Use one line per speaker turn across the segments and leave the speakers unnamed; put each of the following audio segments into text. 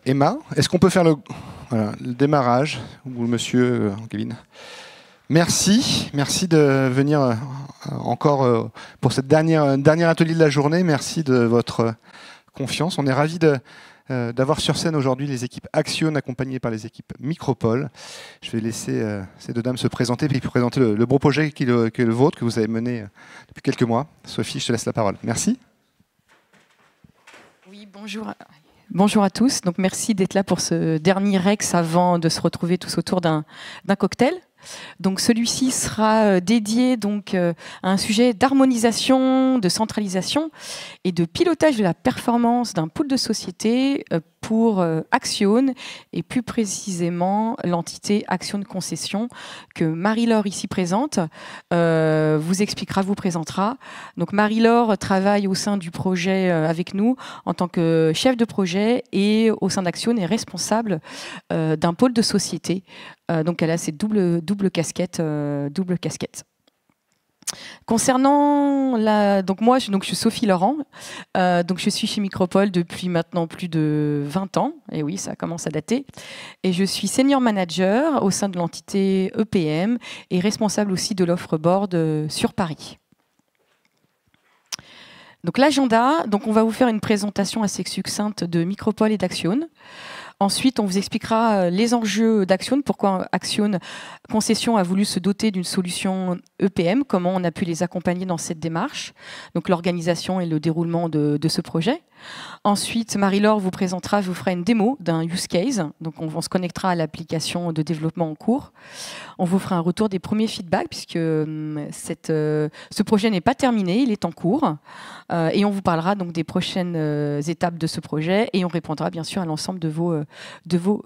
Emma, est-ce qu'on peut faire le démarrage, ou le monsieur Kevin? Merci de venir encore pour cette dernier atelier de la journée. Merci de votre confiance. On est ravis d'avoir sur scène aujourd'hui les équipes Action accompagnées par les équipes Micropole. Je vais laisser ces deux dames se présenter et puis présenter le beau projet qui est le vôtre, que vous avez mené depuis quelques mois. Sophie, je te laisse la parole. Merci.
Oui, bonjour. Bonjour à tous. Donc, merci d'être là pour ce dernier Rex avant de se retrouver tous autour d'un cocktail. Donc, celui-ci sera dédié donc, à un sujet d'harmonisation, de centralisation et de pilotage de la performance d'un pool de société pour Action et plus précisément l'entité Action Concession que Marie-Laure ici présente vous présentera. Donc Marie-Laure travaille au sein du projet avec nous en tant que chef de projet et au sein d'Action est responsable d'un pôle de société. Donc elle a cette double casquette. Concernant donc moi, je suis Sophie Laurent. Donc je suis chez Micropole depuis maintenant plus de 20 ans. Et oui, ça commence à dater. Et je suis senior manager au sein de l'entité EPM et responsable aussi de l'offre board sur Paris. Donc l'agenda, donc on va vous faire une présentation assez succincte de Micropole et d'Action. Ensuite, on vous expliquera les enjeux d'Action, pourquoi Action Concession a voulu se doter d'une solution EPM, comment on a pu les accompagner dans cette démarche, donc l'organisation et le déroulement de ce projet. Ensuite, Marie-Laure vous fera une démo d'un use case, donc on se connectera à l'application de développement en cours. On vous fera un retour des premiers feedbacks, puisque ce projet n'est pas terminé, il est en cours. Et on vous parlera donc des prochaines étapes de ce projet, et on répondra bien sûr à l'ensemble de vos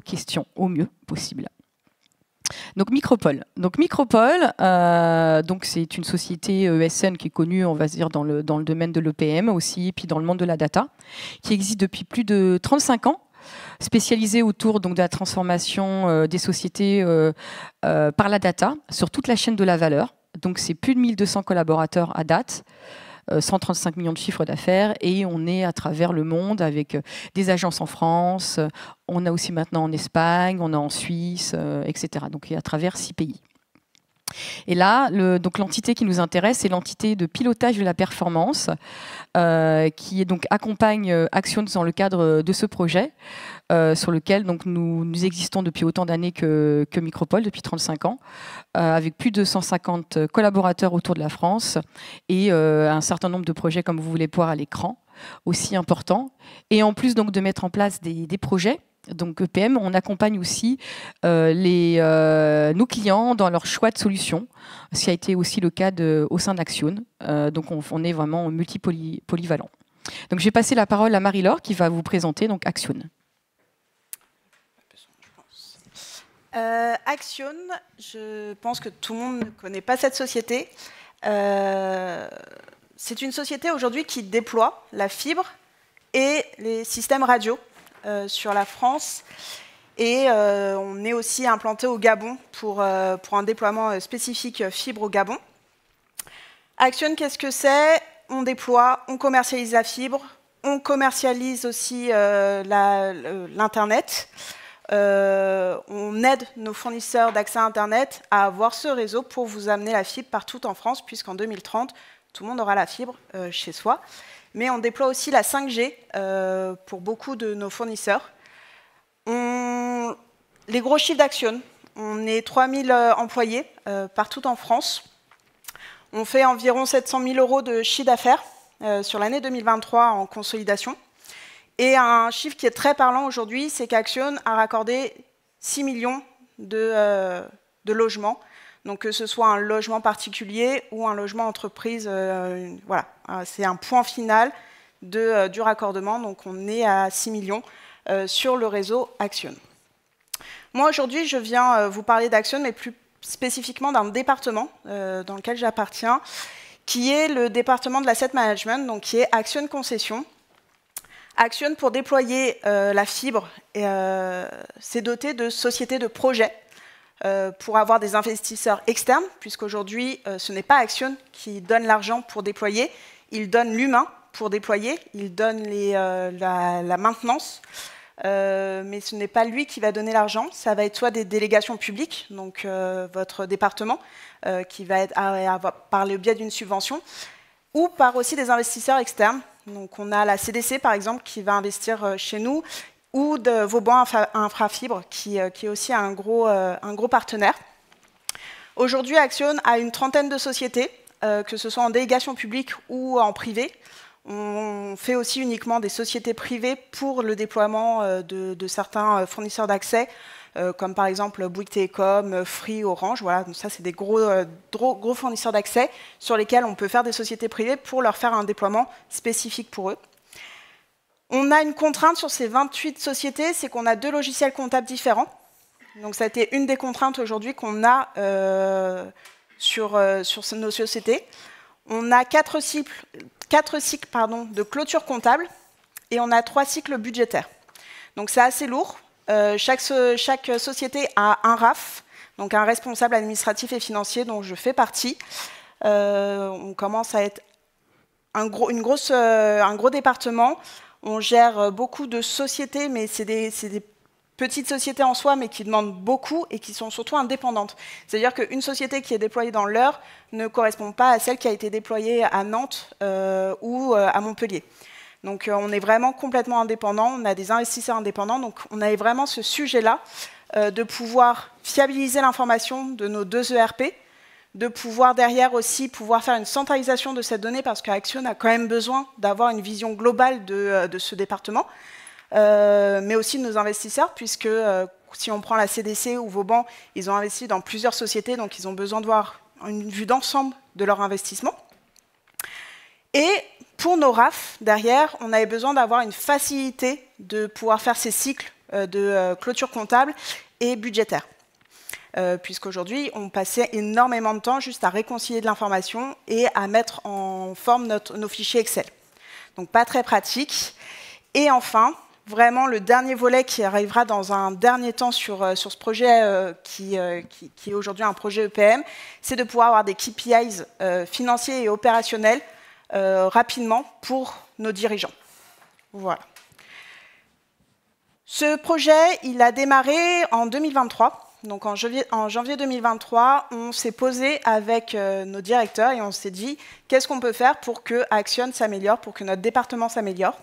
questions au mieux possible. Donc Micropole. Donc c'est une société ESN qui est connue, on va dire, dans le domaine de l'EPM aussi, puis dans le monde de la data, qui existe depuis plus de 35 ans, spécialisée autour donc de la transformation des sociétés par la data sur toute la chaîne de la valeur. Donc c'est plus de 1200 collaborateurs à date. 135 millions de chiffres d'affaires et on est à travers le monde avec des agences en France, on a aussi maintenant en Espagne, on a en Suisse, etc. Donc à travers 6 pays. Et là, donc l'entité qui nous intéresse, c'est l'entité de pilotage de la performance qui donc accompagne Action dans le cadre de ce projet sur lequel donc, nous existons depuis autant d'années que Micropole, depuis 35 ans, avec plus de 150 collaborateurs autour de la France et un certain nombre de projets, comme vous voulez voir à l'écran, aussi importants. Et en plus donc, de mettre en place des projets, donc EPM, on accompagne aussi nos clients dans leur choix de solutions, ce qui a été aussi le cas au sein d'Action. Donc on est vraiment multi-polyvalent. Donc je vais passer la parole à Marie-Laure qui va vous présenter donc Action.
Action, je pense que tout le monde ne connaît pas cette société. C'est une société aujourd'hui qui déploie la fibre et les systèmes radio sur la France. Et on est aussi implanté au Gabon pour un déploiement spécifique fibre au Gabon. Action, qu'est-ce que c'est? On déploie, on commercialise la fibre, on commercialise aussi l'Internet. On aide nos fournisseurs d'accès à Internet à avoir ce réseau pour vous amener la fibre partout en France, puisqu'en 2030, tout le monde aura la fibre chez soi. Mais on déploie aussi la 5G pour beaucoup de nos fournisseurs. Les gros chiffres d'Action, on est 3000 employés partout en France. On fait environ 700 000 € de chiffre d'affaires sur l'année 2023 en consolidation. Et un chiffre qui est très parlant aujourd'hui, c'est qu'Action a raccordé 6 millions de logements. Donc que ce soit un logement particulier ou un logement entreprise, voilà, c'est un point final du raccordement. Donc on est à 6 millions sur le réseau Action. Moi aujourd'hui, je viens vous parler d'Action, mais plus spécifiquement d'un département dans lequel j'appartiens, qui est le département de l'asset management, donc qui est Action Concession. Action, pour déployer la fibre, s'est doté de sociétés de projets pour avoir des investisseurs externes, puisqu'aujourd'hui, ce n'est pas Action qui donne l'argent pour déployer, il donne l'humain pour déployer, il donne la maintenance, mais ce n'est pas lui qui va donner l'argent. Ça va être soit des délégations publiques, donc votre département, qui va être par le biais d'une subvention, ou par aussi des investisseurs externes. Donc on a la CDC, par exemple, qui va investir chez nous, ou de Vauban Infrafibre, qui est aussi un gros partenaire. Aujourd'hui, Action a une trentaine de sociétés, que ce soit en délégation publique ou en privé. On fait aussi uniquement des sociétés privées pour le déploiement de certains fournisseurs d'accès, comme par exemple Bouygues Télécom, Free, Orange. Voilà, donc ça, c'est des gros fournisseurs d'accès sur lesquels on peut faire des sociétés privées pour leur faire un déploiement spécifique pour eux. On a une contrainte sur ces 28 sociétés, c'est qu'on a 2 logiciels comptables différents. Donc ça a été une des contraintes aujourd'hui qu'on a sur nos sociétés. On a 4 cycles de clôture comptable et on a 3 cycles budgétaires. Donc c'est assez lourd. Chaque société a un RAF, donc un responsable administratif et financier dont je fais partie. On commence à être un gros département. On gère beaucoup de sociétés, mais c'est des petites sociétés en soi, mais qui demandent beaucoup et qui sont surtout indépendantes. C'est-à-dire qu'une société qui est déployée dans l'Eure ne correspond pas à celle qui a été déployée à Nantes ou à Montpellier. Donc on est vraiment complètement indépendant, on a des investisseurs indépendants, donc on avait vraiment ce sujet-là de pouvoir fiabiliser l'information de nos 2 ERP, de pouvoir derrière aussi pouvoir faire une centralisation de cette donnée, parce qu'Action a quand même besoin d'avoir une vision globale de ce département, mais aussi de nos investisseurs, puisque si on prend la CDC ou Vauban, ils ont investi dans plusieurs sociétés, donc ils ont besoin de voir une vue d'ensemble de leur investissement. Et pour nos RAF, derrière, on avait besoin d'avoir une facilité de pouvoir faire ces cycles de clôture comptable et budgétaire. Puisqu'aujourd'hui, on passait énormément de temps juste à réconcilier de l'information et à mettre en forme nos fichiers Excel. Donc pas très pratique. Et enfin, vraiment le dernier volet qui arrivera dans un dernier temps sur ce projet qui est aujourd'hui un projet EPM, c'est de pouvoir avoir des KPIs financiers et opérationnels rapidement pour nos dirigeants. Voilà. Ce projet, il a démarré en 2023. Donc en janvier 2023, on s'est posé avec nos directeurs et on s'est dit qu'est-ce qu'on peut faire pour que Action s'améliore, pour que notre département s'améliore.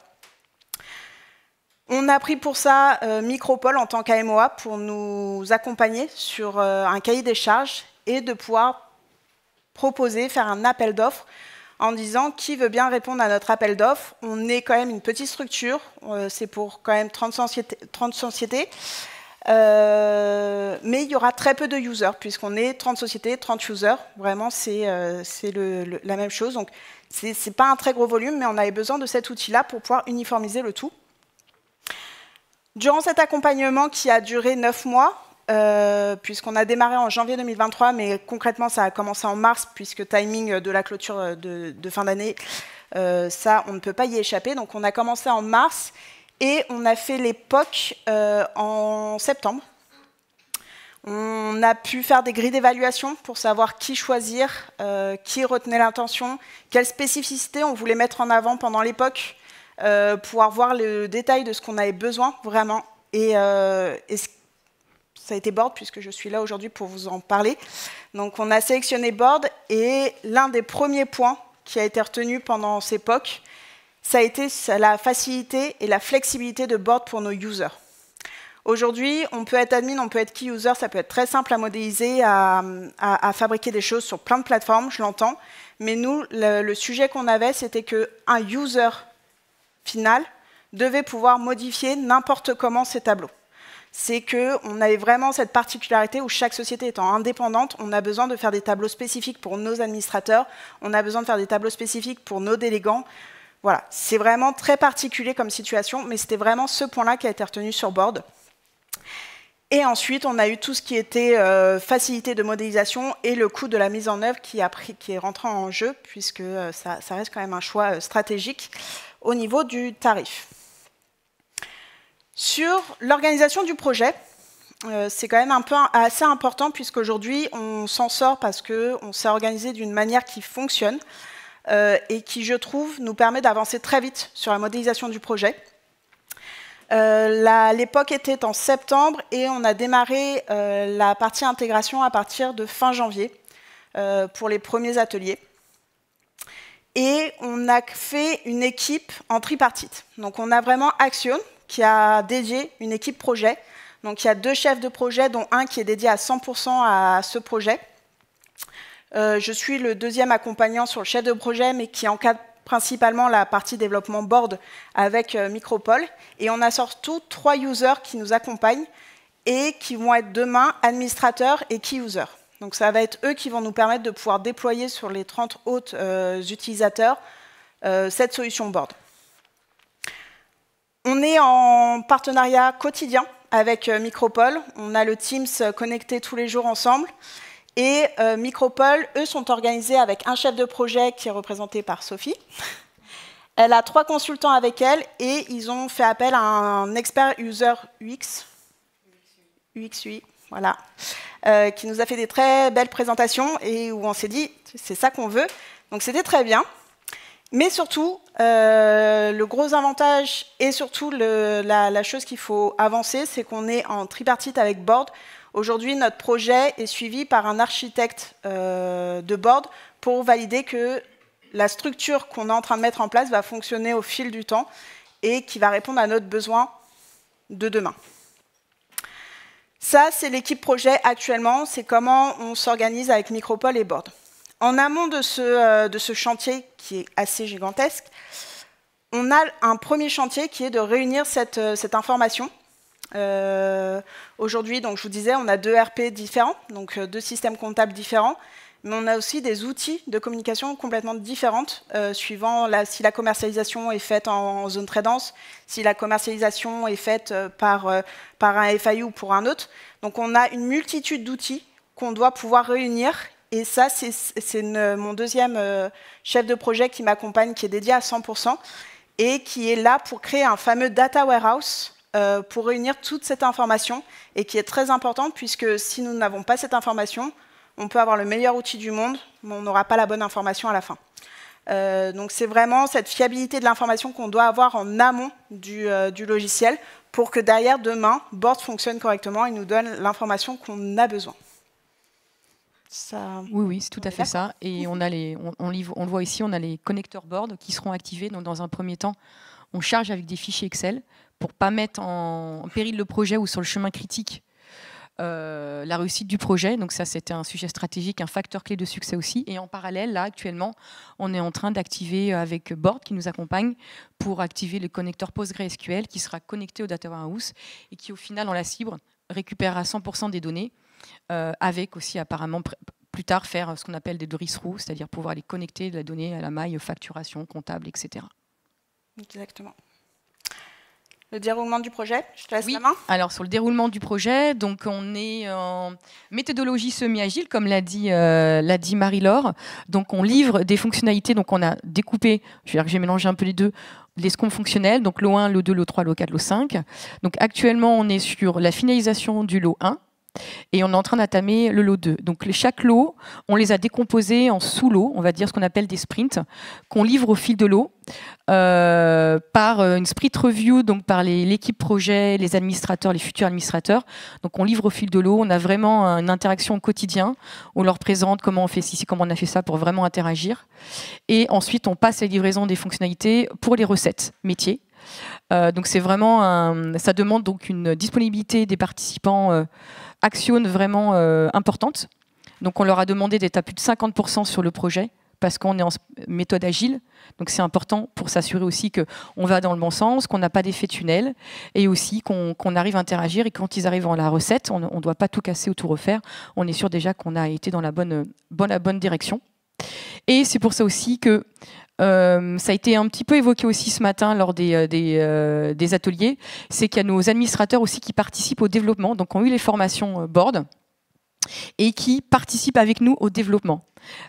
On a pris pour ça Micropole en tant qu'AMOA pour nous accompagner sur un cahier des charges et de pouvoir proposer, faire un appel d'offres en disant qui veut bien répondre à notre appel d'offres. On est quand même une petite structure, c'est pour quand même 30 sociétés. Mais il y aura très peu de users, puisqu'on est 30 sociétés, 30 users. Vraiment, c'est la même chose. Donc, ce n'est pas un très gros volume, mais on avait besoin de cet outil-là pour pouvoir uniformiser le tout. Durant cet accompagnement qui a duré 9 mois, puisqu'on a démarré en janvier 2023, mais concrètement, ça a commencé en mars, puisque timing de la clôture de fin d'année, ça, on ne peut pas y échapper. Donc, on a commencé en mars. Et on a fait les POC en septembre. On a pu faire des grilles d'évaluation pour savoir qui choisir, qui retenait l'intention, quelles spécificités on voulait mettre en avant pendant les POC, pouvoir voir le détail de ce qu'on avait besoin vraiment. Et ça a été Board, puisque je suis là aujourd'hui pour vous en parler. Donc on a sélectionné Board, et l'un des premiers points qui a été retenu pendant ces POC, ça a été la facilité et la flexibilité de Board pour nos users. Aujourd'hui, on peut être admin, on peut être key user, ça peut être très simple à modéliser, à fabriquer des choses sur plein de plateformes, je l'entends. Mais nous, le sujet qu'on avait, c'était qu'un user final devait pouvoir modifier n'importe comment ces tableaux. C'est qu'on avait vraiment cette particularité où chaque société étant indépendante, on a besoin de faire des tableaux spécifiques pour nos administrateurs, on a besoin de faire des tableaux spécifiques pour nos délégants. Voilà, c'est vraiment très particulier comme situation, mais c'était vraiment ce point-là qui a été retenu sur Board. Et ensuite, on a eu tout ce qui était facilité de modélisation et le coût de la mise en œuvre qui est rentré en jeu, puisque ça reste quand même un choix stratégique au niveau du tarif. Sur l'organisation du projet, c'est quand même assez important, puisqu'aujourd'hui, on s'en sort parce qu'on s'est organisé d'une manière qui fonctionne, et qui, je trouve, nous permet d'avancer très vite sur la modélisation du projet. L'époque était en septembre et on a démarré la partie intégration à partir de fin janvier pour les premiers ateliers. Et on a fait une équipe en tripartite. Donc on a vraiment Axione qui a dédié une équipe projet. Donc il y a 2 chefs de projet, dont un qui est dédié à 100% à ce projet. Je suis le 2e accompagnant sur le chef de projet, mais qui encadre principalement la partie développement board avec Micropole. Et on a surtout 3 users qui nous accompagnent et qui vont être demain administrateurs et key users. Donc ça va être eux qui vont nous permettre de pouvoir déployer sur les 30 autres utilisateurs cette solution board. On est en partenariat quotidien avec Micropole. On a le Teams connecté tous les jours ensemble. Et Micropole, eux, sont organisés avec un chef de projet qui est représenté par Sophie. Elle a 3 consultants avec elle et ils ont fait appel à un expert user UX, UX/UI, voilà, qui nous a fait des très belles présentations et où on s'est dit, c'est ça qu'on veut. Donc c'était très bien. Mais surtout, le gros avantage et surtout la chose qu'il faut avancer, c'est qu'on est en tripartite avec Board. Aujourd'hui, notre projet est suivi par un architecte de Board pour valider que la structure qu'on est en train de mettre en place va fonctionner au fil du temps et qui va répondre à notre besoin de demain. Ça, c'est l'équipe projet actuellement, c'est comment on s'organise avec Micropole et Board. En amont de ce chantier qui est assez gigantesque, on a un premier chantier qui est de réunir cette information. Aujourd'hui, donc je vous disais, on a 2 RP différents, donc 2 systèmes comptables différents, mais on a aussi des outils de communication complètement différentes, suivant si la commercialisation est faite en zone très dense, si la commercialisation est faite par un FAI ou pour un autre. Donc on a une multitude d'outils qu'on doit pouvoir réunir, et ça, c'est mon 2e chef de projet qui m'accompagne, qui est dédié à 100%, et qui est là pour créer un fameux data warehouse, pour réunir toute cette information et qui est très importante puisque si nous n'avons pas cette information, on peut avoir le meilleur outil du monde, mais on n'aura pas la bonne information à la fin. Donc c'est vraiment cette fiabilité de l'information qu'on doit avoir en amont du logiciel pour que derrière, demain, Board fonctionne correctement et nous donne l'information qu'on a besoin. Ça...
Oui, c'est tout à fait ça. Et on le voit ici, on a les connecteurs Board qui seront activés. Donc dans un premier temps, on charge avec des fichiers Excel pour ne pas mettre en péril le projet ou sur le chemin critique la réussite du projet. Donc ça, c'était un sujet stratégique, un facteur clé de succès aussi. Et en parallèle, là, actuellement, on est en train d'activer avec Board qui nous accompagne pour activer le connecteur PostgreSQL qui sera connecté au Data Warehouse et qui, au final, en la cible, récupérera 100% des données avec aussi apparemment plus tard faire ce qu'on appelle des delivery-through, c'est-à-dire pouvoir les connecter de la donnée à la maille facturation, comptable, etc.
Exactement. Le déroulement du projet, je te laisse la main.
Alors sur le déroulement du projet, donc on est en méthodologie semi-agile, comme l'a dit Marie-Laure. Donc on livre des fonctionnalités, donc on a découpé, je veux dire que j'ai mélangé un peu les deux, les scomes fonctionnels, donc lot 1, lot 2, lot 3, lot 4, lot 5. Donc actuellement on est sur la finalisation du lot 1. Et on est en train d'attamer le lot 2. Donc chaque lot, on les a décomposés en sous-lots, on va dire ce qu'on appelle des sprints, qu'on livre au fil de l'eau par une sprint review, donc par l'équipe projet, les administrateurs, les futurs administrateurs. Donc on livre au fil de l'eau, on a vraiment une interaction au quotidien, on leur présente comment on fait ceci, comment on a fait ça pour vraiment interagir. Et ensuite on passe la livraison des fonctionnalités pour les recettes métiers. Donc c'est vraiment ça demande donc une disponibilité des participants Axione vraiment importante. Donc on leur a demandé d'être à plus de 50% sur le projet parce qu'on est en méthode agile. Donc c'est important pour s'assurer aussi qu'on va dans le bon sens, qu'on n'a pas d'effet tunnel et aussi qu'on arrive à interagir. Et quand ils arrivent à la recette, on ne doit pas tout casser ou tout refaire. On est sûr déjà qu'on a été dans la bonne direction. Et c'est pour ça aussi que ça a été un petit peu évoqué aussi ce matin lors des ateliers, c'est qu'il y a nos administrateurs aussi qui participent au développement, donc ont eu les formations Board et qui participent avec nous au développement.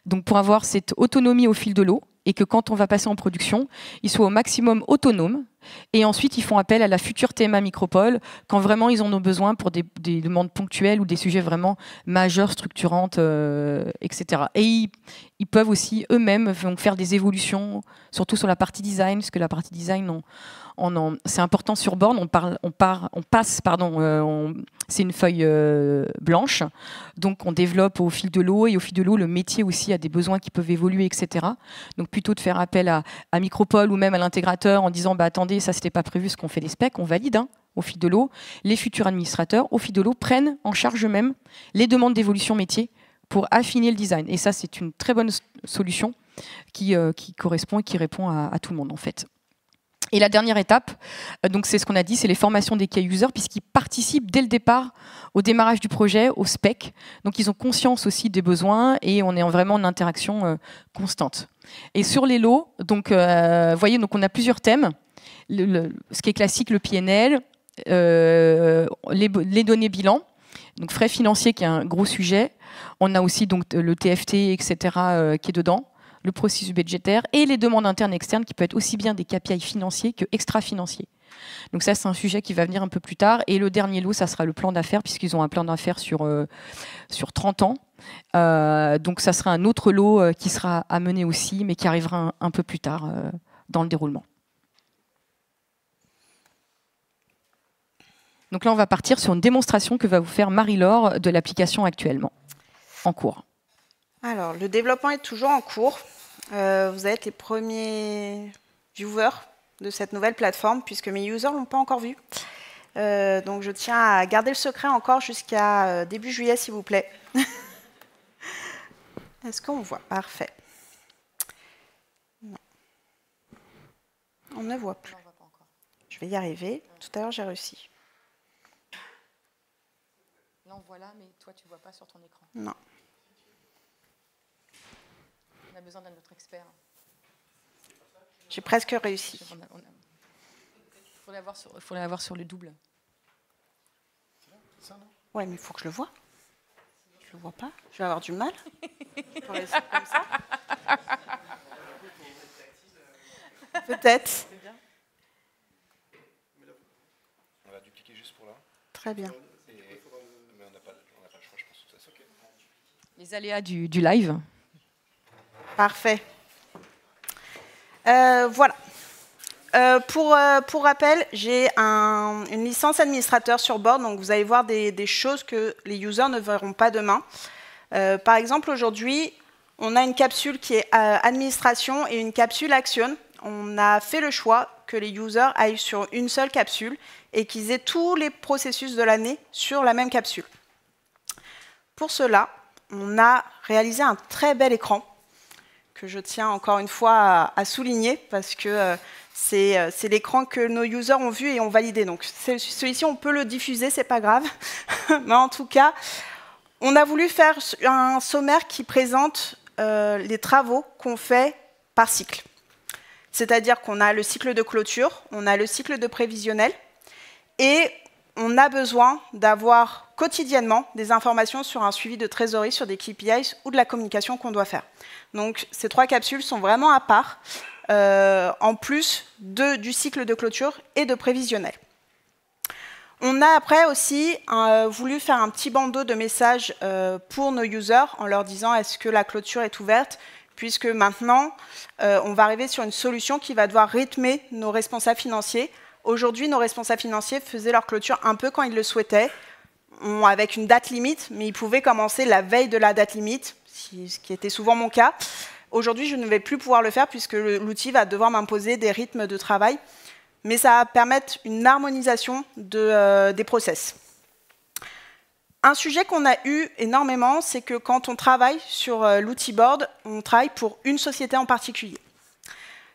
Donc pour avoir cette autonomie au fil de l'eau et que quand on va passer en production, ils soient au maximum autonomes Et ensuite, ils font appel à la future TMA Micropole quand vraiment ils en ont besoin pour des demandes ponctuelles ou des sujets vraiment majeurs, structurantes, etc. Et ils peuvent aussi eux-mêmes faire des évolutions, surtout sur la partie design, parce que la partie design, c'est important sur Born, c'est une feuille blanche, donc on développe au fil de l'eau, et au fil de l'eau, le métier aussi a des besoins qui peuvent évoluer, etc. Donc plutôt de faire appel à Micropole ou même à l'intégrateur en disant attendez, ça c'était pas prévu, ce qu'on fait des specs, on valide au fil de l'eau. Les futurs administrateurs, au fil de l'eau, prennent en charge eux-mêmes les demandes d'évolution métier pour affiner le design. Et ça, c'est une très bonne solution qui correspond et qui répond à tout le monde en fait. Et la dernière étape, donc c'est ce qu'on a dit, c'est les formations des key users, puisqu'ils participent dès le départ au démarrage du projet, au spec. Donc ils ont conscience aussi des besoins et on est vraiment en interaction constante. Et sur les lots, donc voyez, donc on a plusieurs thèmes. Ce qui est classique, le PNL, les données bilan, donc frais financiers qui est un gros sujet. On a aussi donc le TFT, etc. Qui est dedans. Le processus budgétaire et les demandes internes et externes qui peuvent être aussi bien des KPI financiers que extra-financiers. Donc ça, c'est un sujet qui va venir un peu plus tard. Et le dernier lot, ça sera le plan d'affaires, puisqu'ils ont un plan d'affaires sur 30 ans. Donc ça sera un autre lot qui sera à mener aussi, mais qui arrivera un peu plus tard dans le déroulement. Donc là, on va partir sur une démonstration que va vous faire Marie-Laure de l'application actuellement, en cours.
Alors, le développement est toujours en cours. Vous allez être les premiers viewers de cette nouvelle plateforme, puisque mes users ne l'ont pas encore vu. Donc, je tiens à garder le secret encore jusqu'à début juillet, s'il vous plaît. Est-ce qu'on voit? Parfait. Non. On ne voit plus. Je vais y arriver. Tout à l'heure, j'ai réussi.
Là, on voit là, mais toi, tu ne vois pas sur ton écran.
Non.
On a besoin d'un autre expert.
J'ai presque réussi.
Il faut l'avoir sur le double.
Ouais, mais il faut que je le voie. Je le vois pas. Je vais avoir du mal. Je peux rester comme ça. Peut-être.
On va dupliquer juste pour là.
Très bien.
Mais on n'a pas le choix, je pense. Que ça, okay.
Les aléas du live.
Parfait. Voilà. Pour rappel, j'ai une licence administrateur sur Born, donc vous allez voir des choses que les users ne verront pas demain. Par exemple, aujourd'hui, on a une capsule qui est administration et une capsule action. On a fait le choix que les users aillent sur une seule capsule et qu'ils aient tous les processus de l'année sur la même capsule. Pour cela, on a réalisé un très bel écran que je tiens encore une fois à souligner parce que c'est l'écran que nos users ont vu et ont validé. Donc celui-ci, on peut le diffuser, c'est pas grave. Mais en tout cas, on a voulu faire un sommaire qui présente les travaux qu'on fait par cycle. C'est-à-dire qu'on a le cycle de clôture, on a le cycle de prévisionnel et on a besoin d'avoir quotidiennement des informations sur un suivi de trésorerie, sur des KPIs ou de la communication qu'on doit faire. Donc ces 3 capsules sont vraiment à part, en plus du cycle de clôture et de prévisionnel. On a après aussi voulu faire un petit bandeau de messages pour nos users en leur disant est-ce que la clôture est ouverte, puisque maintenant on va arriver sur une solution qui va devoir rythmer nos responsables financiers. Aujourd'hui, nos responsables financiers faisaient leur clôture un peu quand ils le souhaitaient, avec une date limite, mais ils pouvaient commencer la veille de la date limite, ce qui était souvent mon cas. Aujourd'hui, je ne vais plus pouvoir le faire puisque l'outil va devoir m'imposer des rythmes de travail, mais ça va permettre une harmonisation des process. Un sujet qu'on a eu énormément, c'est que quand on travaille sur l'outil Board, on travaille pour une société en particulier.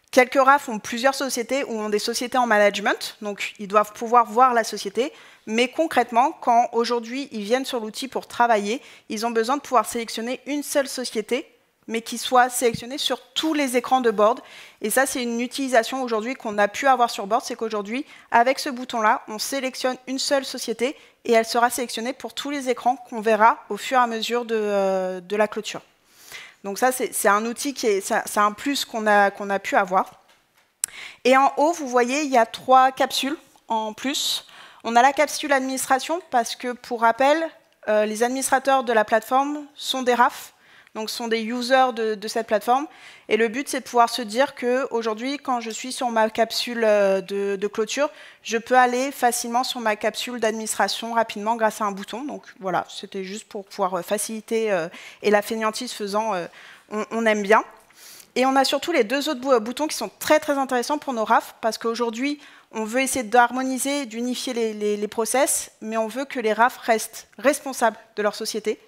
Quelques RAF ont plusieurs sociétés ou ont des sociétés en management, donc ils doivent pouvoir voir la société. Mais concrètement, quand aujourd'hui ils viennent sur l'outil pour travailler, ils ont besoin de pouvoir sélectionner une seule société, mais qui soit sélectionnée sur tous les écrans de Board. Et ça, c'est une utilisation aujourd'hui qu'on a pu avoir sur Board, c'est qu'aujourd'hui, avec ce bouton-là, on sélectionne une seule société et elle sera sélectionnée pour tous les écrans qu'on verra au fur et à mesure de la clôture. Donc ça, c'est un outil c'est un plus qu'on a pu avoir. Et en haut, vous voyez, il y a 3 capsules en plus. On a la capsule administration parce que, pour rappel, les administrateurs de la plateforme sont des RAF, donc sont des users de cette plateforme. Et le but, c'est de pouvoir se dire qu'aujourd'hui, quand je suis sur ma capsule de clôture, je peux aller facilement sur ma capsule d'administration rapidement grâce à un bouton. Donc voilà, c'était juste pour pouvoir faciliter. Et la fainéantise faisant, on aime bien. Et on a surtout les 2 autres boutons qui sont très très intéressants pour nos RAF, parce qu'aujourd'hui, on veut essayer d'harmoniser, d'unifier les process, mais on veut que les RAF restent responsables de leur société.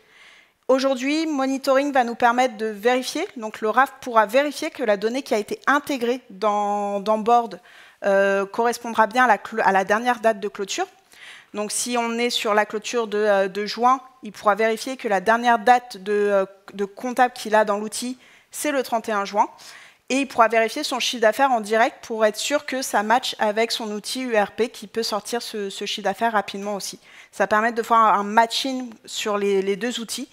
Aujourd'hui, monitoring va nous permettre de vérifier, donc le RAF pourra vérifier que la donnée qui a été intégrée dans Board correspondra bien à la dernière date de clôture. Donc si on est sur la clôture de juin, il pourra vérifier que la dernière date de comptable qu'il a dans l'outil, c'est le 31 juin. Et il pourra vérifier son chiffre d'affaires en direct pour être sûr que ça matche avec son outil URP qui peut sortir ce chiffre d'affaires rapidement aussi. Ça permet de faire un matching sur les 2 outils.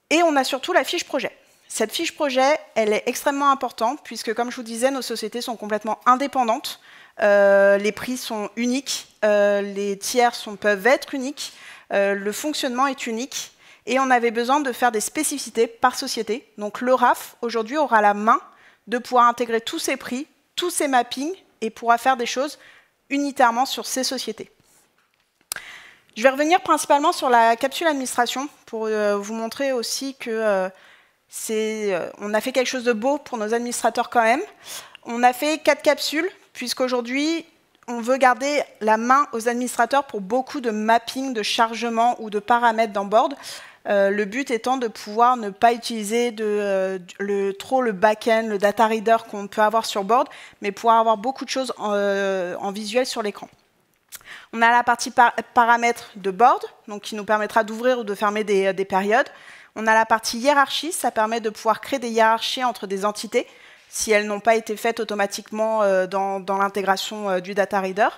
Et on a surtout la fiche projet. Cette fiche projet, elle est extrêmement importante puisque, comme je vous disais, nos sociétés sont complètement indépendantes. Les prix sont uniques, les tiers peuvent être uniques, le fonctionnement est unique. Et on avait besoin de faire des spécificités par société. Donc le RAF, aujourd'hui, aura la main de pouvoir intégrer tous ces prix, tous ces mappings, et pourra faire des choses unitairement sur ces sociétés. Je vais revenir principalement sur la capsule administration pour vous montrer aussi que on a fait quelque chose de beau pour nos administrateurs quand même. On a fait 4 capsules, puisqu'aujourd'hui, on veut garder la main aux administrateurs pour beaucoup de mapping, de chargement ou de paramètres dans Board. Le but étant de pouvoir ne pas utiliser trop le back-end, le data reader qu'on peut avoir sur Board, mais pouvoir avoir beaucoup de choses en visuel sur l'écran. On a la partie paramètres de Board, donc qui nous permettra d'ouvrir ou de fermer des périodes. On a la partie hiérarchie, ça permet de pouvoir créer des hiérarchies entre des entités, si elles n'ont pas été faites automatiquement dans l'intégration du data reader.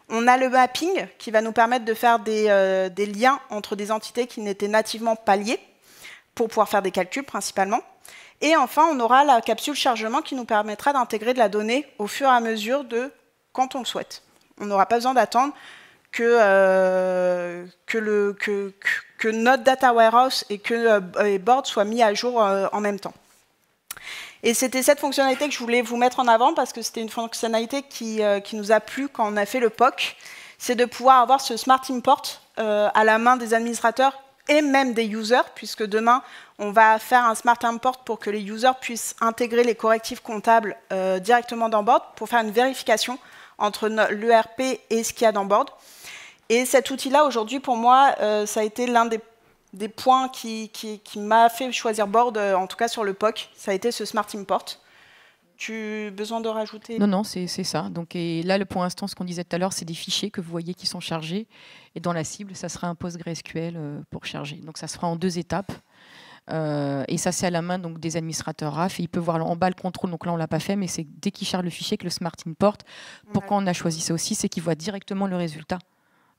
On a le mapping qui va nous permettre de faire des liens entre des entités qui n'étaient nativement pas liées pour pouvoir faire des calculs principalement. Et enfin, on aura la capsule chargement qui nous permettra d'intégrer de la donnée au fur et à mesure de quand on le souhaite. On n'aura pas besoin d'attendre que notre data warehouse et que Board soient mis à jour en même temps. Et c'était cette fonctionnalité que je voulais vous mettre en avant parce que c'était une fonctionnalité qui nous a plu quand on a fait le POC. C'est de pouvoir avoir ce Smart Import à la main des administrateurs et même des users, puisque demain, on va faire un Smart Import pour que les users puissent intégrer les correctifs comptables directement dans Board pour faire une vérification entre l'ERP et ce qu'il y a dans Board. Et cet outil-là, aujourd'hui, pour moi, ça a été l'un des points qui m'a fait choisir Board, en tout cas sur le POC, ça a été ce Smart Import. Tu as besoin de rajouter?
Non, c'est ça. Donc, et là, pour l'instant, ce qu'on disait tout à l'heure, c'est des fichiers que vous voyez qui sont chargés. Et dans la cible, ça sera un PostgreSQL pour charger. Donc, ça se fera en 2 étapes. Et ça, c'est à la main donc, des administrateurs RAF. Et ils peuvent voir en bas le contrôle. Donc là, on ne l'a pas fait, mais c'est dès qu'ils chargent le fichier que le Smart Import. Pourquoi on a choisi ça aussi? C'est qu'ils voient directement le résultat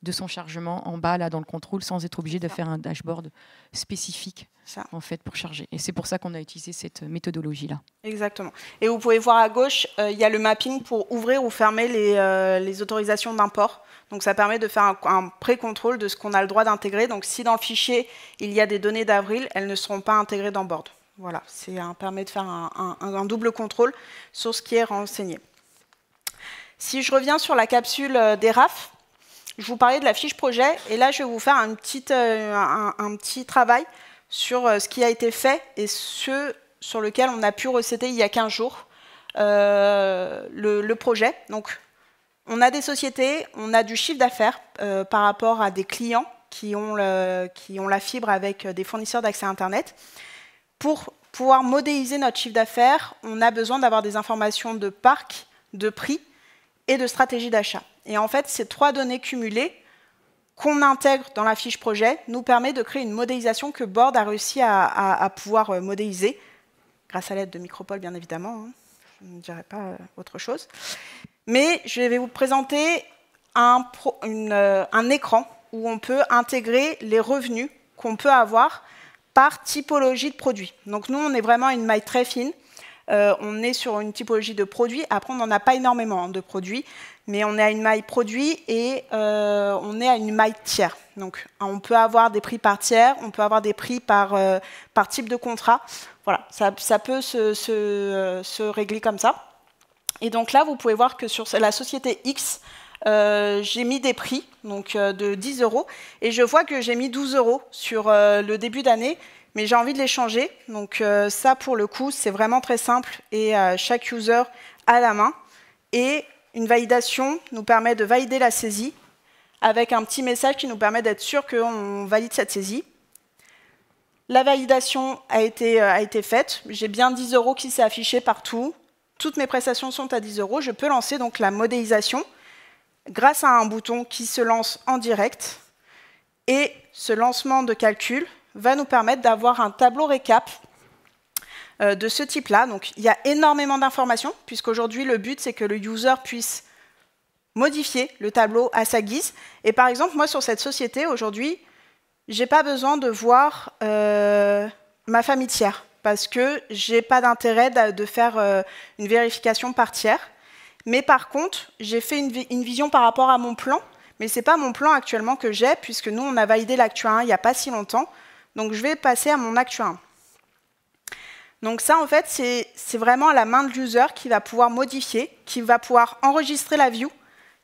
de son chargement en bas, là, dans le contrôle, sans être obligé de faire un dashboard spécifique en fait, pour charger. Et c'est pour ça qu'on a utilisé cette méthodologie-là.
Exactement. Et vous pouvez voir à gauche, il y a le mapping pour ouvrir ou fermer les autorisations d'import. Donc ça permet de faire un pré-contrôle de ce qu'on a le droit d'intégrer. Donc si dans le fichier, il y a des données d'avril, elles ne seront pas intégrées dans Board. Voilà, ça permet de faire un double contrôle sur ce qui est renseigné. Si je reviens sur la capsule des RAF, je vous parlais de la fiche projet, et là, je vais vous faire un petit travail sur ce qui a été fait et ce sur lequel on a pu recéter il y a 15 jours le projet. Donc, on a des sociétés, on a du chiffre d'affaires par rapport à des clients qui ont la fibre avec des fournisseurs d'accès à Internet. Pour pouvoir modéliser notre chiffre d'affaires, on a besoin d'avoir des informations de parc, de prix et de stratégie d'achat. Et en fait, ces 3 données cumulées qu'on intègre dans la fiche projet nous permet de créer une modélisation que Board a réussi à pouvoir modéliser, grâce à l'aide de Micropole, bien évidemment. Hein. Je ne dirais pas autre chose. Mais je vais vous présenter un écran où on peut intégrer les revenus qu'on peut avoir par typologie de produit. Donc nous, on est vraiment une maille très fine. on est sur une typologie de produits. Après, on n'en a pas énormément de produits, mais on est à une maille produit et on est à une maille tiers. Donc, on peut avoir des prix par tiers, on peut avoir des prix par type de contrat. Voilà, ça peut se régler comme ça. Et donc là, vous pouvez voir que sur la société X, j'ai mis des prix donc, de 10 €, et je vois que j'ai mis 12 € sur le début d'année, mais j'ai envie de les changer. Donc ça, pour le coup, c'est vraiment très simple, et chaque user a la main. Et une validation nous permet de valider la saisie, avec un petit message qui nous permet d'être sûr qu'on valide cette saisie. La validation a été faite, j'ai bien 10 € qui s'est affiché partout, toutes mes prestations sont à 10 €, je peux lancer donc la modélisation, grâce à un bouton qui se lance en direct. Et ce lancement de calcul va nous permettre d'avoir un tableau récap de ce type-là. Donc, il y a énormément d'informations, puisqu'aujourd'hui, le but, c'est que le user puisse modifier le tableau à sa guise. Et par exemple, moi, sur cette société, aujourd'hui, je n'ai pas besoin de voir ma famille tiers, parce que je n'ai pas d'intérêt de faire une vérification par tiers. Mais par contre, j'ai fait une vision par rapport à mon plan, mais ce n'est pas mon plan actuellement que j'ai, puisque nous, on a validé l'actu 1 il n'y a pas si longtemps. Donc, je vais passer à mon actu 1. Donc ça, en fait, c'est vraiment à la main de l'user qui va pouvoir modifier, qui va pouvoir enregistrer la view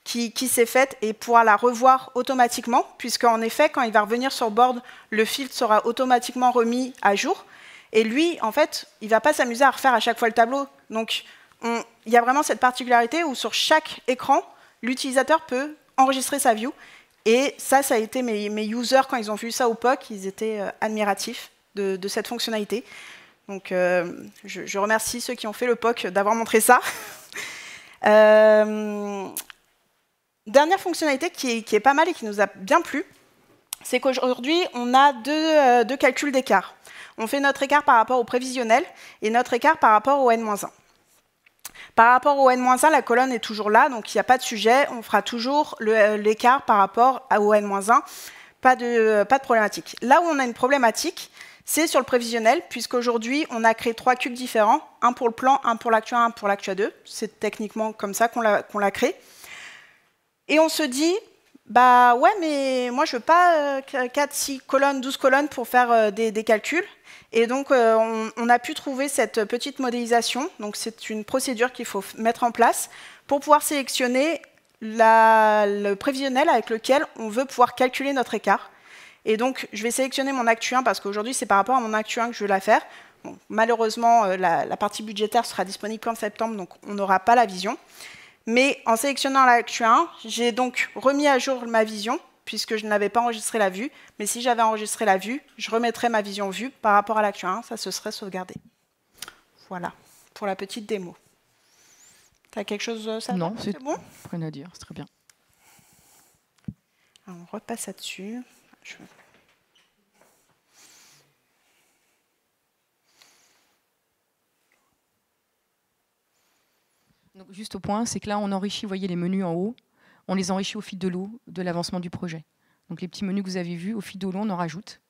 qui s'est faite et pouvoir la revoir automatiquement, puisqu'en effet, quand il va revenir sur board, le filtre sera automatiquement remis à jour. Et lui, en fait, il ne va pas s'amuser à refaire à chaque fois le tableau. Donc, il y a vraiment cette particularité où sur chaque écran, l'utilisateur peut enregistrer sa view. Et ça a été mes users, quand ils ont vu ça au POC, ils étaient admiratifs de cette fonctionnalité. Donc, je remercie ceux qui ont fait le POC d'avoir montré ça. Dernière fonctionnalité qui est pas mal et qui nous a bien plu, c'est qu'aujourd'hui, on a deux calculs d'écart. On fait notre écart par rapport au prévisionnel et notre écart par rapport au N-1. Par rapport au N-1, la colonne est toujours là, donc il n'y a pas de sujet. On fera toujours l'écart par rapport au N-1. Pas de problématique. Là où on a une problématique, c'est sur le prévisionnel, puisqu'aujourd'hui, on a créé 3 cubes différents, un pour le plan, un pour l'actu 1, un pour l'actu 2. C'est techniquement comme ça qu'on l'a créé. Et on se dit, bah ouais, mais moi, je ne veux pas 4, 6 colonnes, 12 colonnes pour faire des calculs. Et donc, on a pu trouver cette petite modélisation. Donc, c'est une procédure qu'il faut mettre en place pour pouvoir sélectionner le prévisionnel avec lequel on veut pouvoir calculer notre écart. Et donc, je vais sélectionner mon actu 1 parce qu'aujourd'hui, c'est par rapport à mon actu 1 que je veux la faire. Bon, malheureusement, la partie budgétaire sera disponible qu'en septembre, donc on n'aura pas la vision. Mais en sélectionnant l'actu 1, j'ai donc remis à jour ma vision, puisque je n'avais pas enregistré la vue. Mais si j'avais enregistré la vue, je remettrais ma vision vue par rapport à l'actu 1, ça se serait sauvegardé. Voilà, pour la petite démo. Tu as quelque chose, ça?
Non,
c'est bon?
Rien à dire, c'est très bien.
Alors, on repasse là-dessus.
Donc, juste au point, c'est que là, on enrichit, vous voyez les menus en haut, on les enrichit au fil de l'eau de l'avancement du projet. Donc les petits menus que vous avez vus, au fil de l'eau, on en rajoute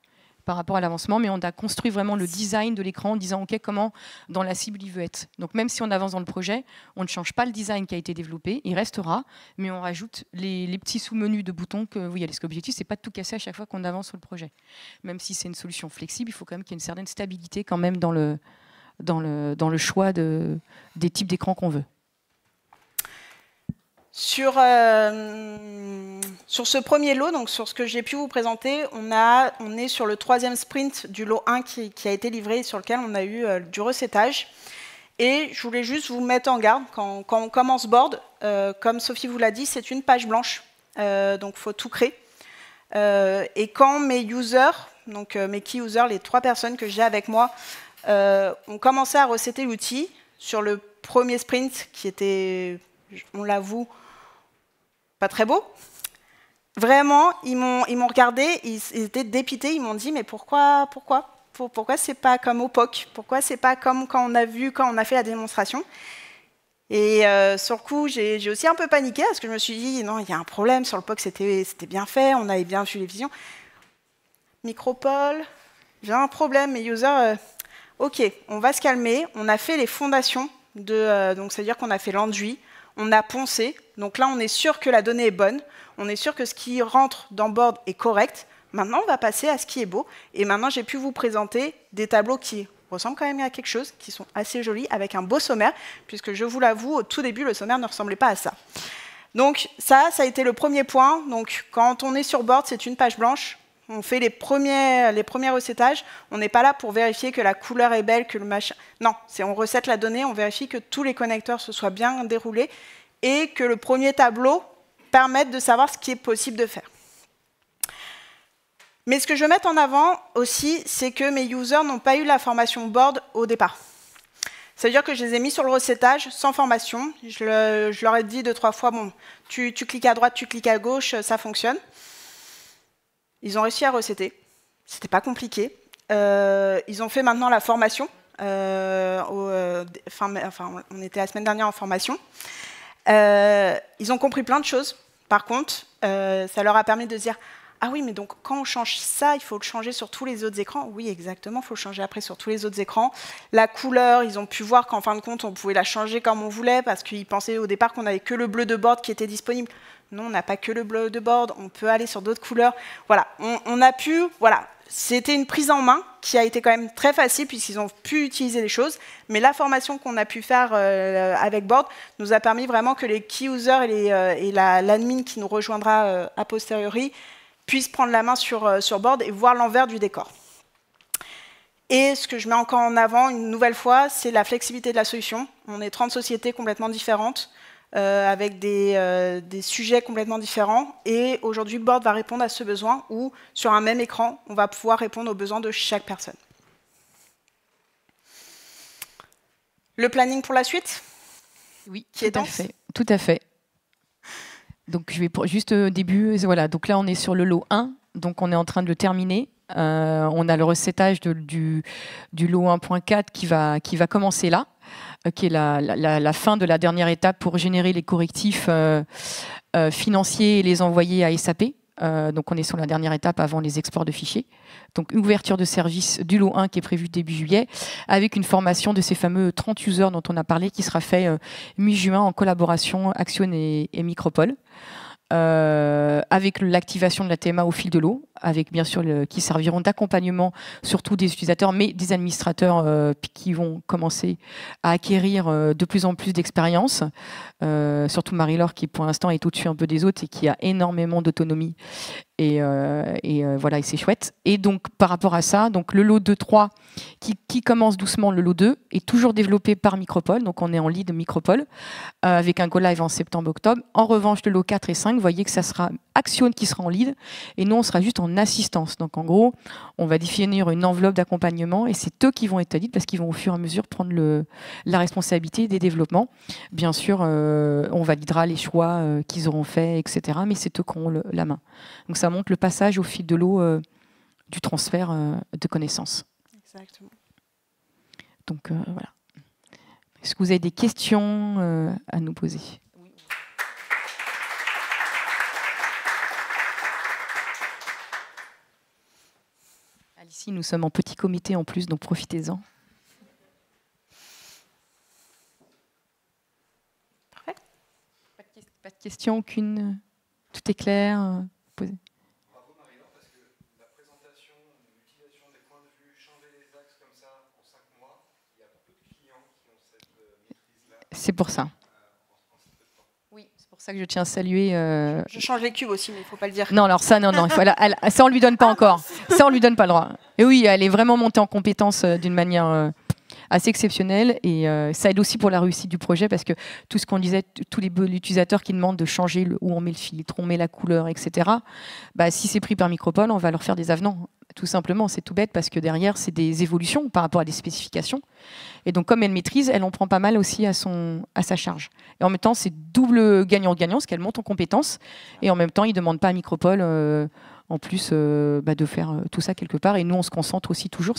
par rapport à l'avancement, mais on a construit vraiment le design de l'écran en disant, OK, comment dans la cible il veut être. Donc même si on avance dans le projet, on ne change pas le design qui a été développé, il restera, mais on rajoute les petits sous-menus de boutons que vous voyez. L'objectif, c'est pas de tout casser à chaque fois qu'on avance sur le projet. Même si c'est une solution flexible, il faut quand même qu'il y ait une certaine stabilité quand même dans le choix des types d'écran qu'on veut.
Sur ce premier lot, donc sur ce que j'ai pu vous présenter, on est sur le 3e sprint du lot 1 qui a été livré, sur lequel on a eu du recettage. Et je voulais juste vous mettre en garde, quand on commence board, comme Sophie vous l'a dit, c'est une page blanche, donc il faut tout créer. Et quand mes users, donc mes key users, les 3 personnes que j'ai avec moi, ont commencé à recetter l'outil, sur le premier sprint, qui était, on l'avoue, pas très beau. Vraiment, ils m'ont regardé, ils étaient dépités, ils m'ont dit mais pourquoi c'est pas comme au POC? Pourquoi c'est pas comme quand on a fait la démonstration? Et sur le coup, j'ai aussi un peu paniqué parce que je me suis dit non, il y a un problème, sur le POC c'était bien fait, on avait bien vu les visions. Micropole, j'ai un problème, mes users, Ok, on va se calmer. On a fait les fondations, donc c'est-à-dire qu'on a fait l'enduit, on a poncé. Donc là, on est sûr que la donnée est bonne. On est sûr que ce qui rentre dans Board est correct. Maintenant, on va passer à ce qui est beau. Et maintenant, j'ai pu vous présenter des tableaux qui ressemblent quand même à quelque chose, qui sont assez jolis, avec un beau sommaire, puisque je vous l'avoue, au tout début, le sommaire ne ressemblait pas à ça. Donc ça a été le premier point. Donc quand on est sur Board, c'est une page blanche. On fait les premiers recétages. On n'est pas là pour vérifier que la couleur est belle, que le machin. Non, on recette la donnée, on vérifie que tous les connecteurs se soient bien déroulés et que le premier tableau permette de savoir ce qui est possible de faire. Mais ce que je veux mettre en avant aussi, c'est que mes users n'ont pas eu la formation Board au départ. Ça veut dire que je les ai mis sur le recettage sans formation. Je leur ai dit 2-3 fois, bon, tu cliques à droite, tu cliques à gauche, ça fonctionne. Ils ont réussi à recetter. C'était pas compliqué. Ils ont fait maintenant la formation. On était la semaine dernière en formation. Ils ont compris plein de choses. Par contre, ça leur a permis de se dire « Ah oui, mais donc quand on change ça, il faut le changer sur tous les autres écrans. » Oui, exactement, il faut le changer après sur tous les autres écrans. La couleur, ils ont pu voir qu'en fin de compte, on pouvait la changer comme on voulait parce qu'ils pensaient au départ qu'on n'avait que le bleu de Board qui était disponible. Non, on n'a pas que le bleu de Board, on peut aller sur d'autres couleurs. Voilà, on a pu... Voilà, c'était une prise en main qui a été quand même très facile puisqu'ils ont pu utiliser les choses. Mais la formation qu'on a pu faire avec Board nous a permis vraiment que les key users et l'admin qui nous rejoindra a posteriori puissent prendre la main sur Board et voir l'envers du décor. Et ce que je mets encore en avant une nouvelle fois, c'est la flexibilité de la solution. On est 30 sociétés complètement différentes, avec des sujets complètement différents. Et aujourd'hui, Board va répondre à ce besoin où, sur un même écran, on va pouvoir répondre aux besoins de chaque personne. Le planning pour la suite?
Oui, tout à fait. Donc, je vais juste au début. Voilà, donc là, on est sur le lot 1. Donc, on est en train de le terminer. On a le recettage du lot 1.4 qui va commencer là, qui est la fin de la dernière étape pour générer les correctifs financiers et les envoyer à SAP. Donc on est sur la dernière étape avant les exports de fichiers. Donc une ouverture de service du lot 1 qui est prévue début juillet, avec une formation de ces fameux 30 users dont on a parlé, qui sera fait mi-juin en collaboration Axione et Micropole. Avec l'activation de la TMA au fil de l'eau, avec bien sûr qui serviront d'accompagnement surtout des utilisateurs, mais des administrateurs qui vont commencer à acquérir de plus en plus d'expérience. Surtout Marie-Laure qui pour l'instant est au-dessus un peu des autres et qui a énormément d'autonomie. Et voilà, et c'est chouette. Et donc par rapport à ça, donc le lot 2-3 qui commence doucement, le lot 2 est toujours développé par Micropole, donc on est en lead Micropole, avec un go live en septembre-octobre. En revanche, le lot 4 et 5, vous voyez que ça sera Axione qui sera en lead, et nous on sera juste en assistance. Donc en gros, on va définir une enveloppe d'accompagnement, et c'est eux qui vont être lead parce qu'ils vont au fur et à mesure prendre la responsabilité des développements. Bien sûr, on validera les choix qu'ils auront faits, etc. Mais c'est eux qui auront la main. Donc ça montre le passage au fil de l'eau du transfert de connaissances.
Exactement.
Donc voilà. Est-ce que vous avez des questions à nous poser? Ici, nous sommes en petit comité en plus, donc profitez-en.
Parfait.
Pas de questions, aucune. Tout est clair. Posé.
Bravo Marie-Laure, parce que la présentation, l'utilisation des points de vue, changer les axes comme ça en 5 mois, il y a peu de clients qui ont cette maîtrise-là.
C'est pour ça. Oui, c'est pour ça que je tiens à saluer.
Je change les cubes aussi, mais il ne faut pas le dire.
Non, alors ça, non, ça on lui donne pas encore. Ça on lui donne pas le droit. Et oui, elle est vraiment montée en compétence d'une manière assez exceptionnelle, et ça aide aussi pour la réussite du projet parce que tout ce qu'on disait, tous les utilisateurs qui demandent de changer où on met le filtre, on met la couleur, etc. Bah, si c'est pris par Micropole, on va leur faire des avenants. Tout simplement, c'est tout bête parce que derrière, c'est des évolutions par rapport à des spécifications. Et donc, comme elle maîtrise, elle en prend pas mal aussi à sa charge. Et en même temps, c'est double gagnant-gagnant parce qu'elle monte en compétences. Et en même temps, il ne demande pas à Micropole, en plus, de faire tout ça quelque part. Et nous, on se concentre aussi toujours.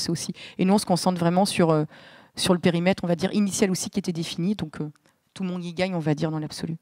Et nous, on se concentre vraiment sur le périmètre, on va dire, initial aussi qui était défini. Donc, tout le monde y gagne, on va dire, dans l'absolu.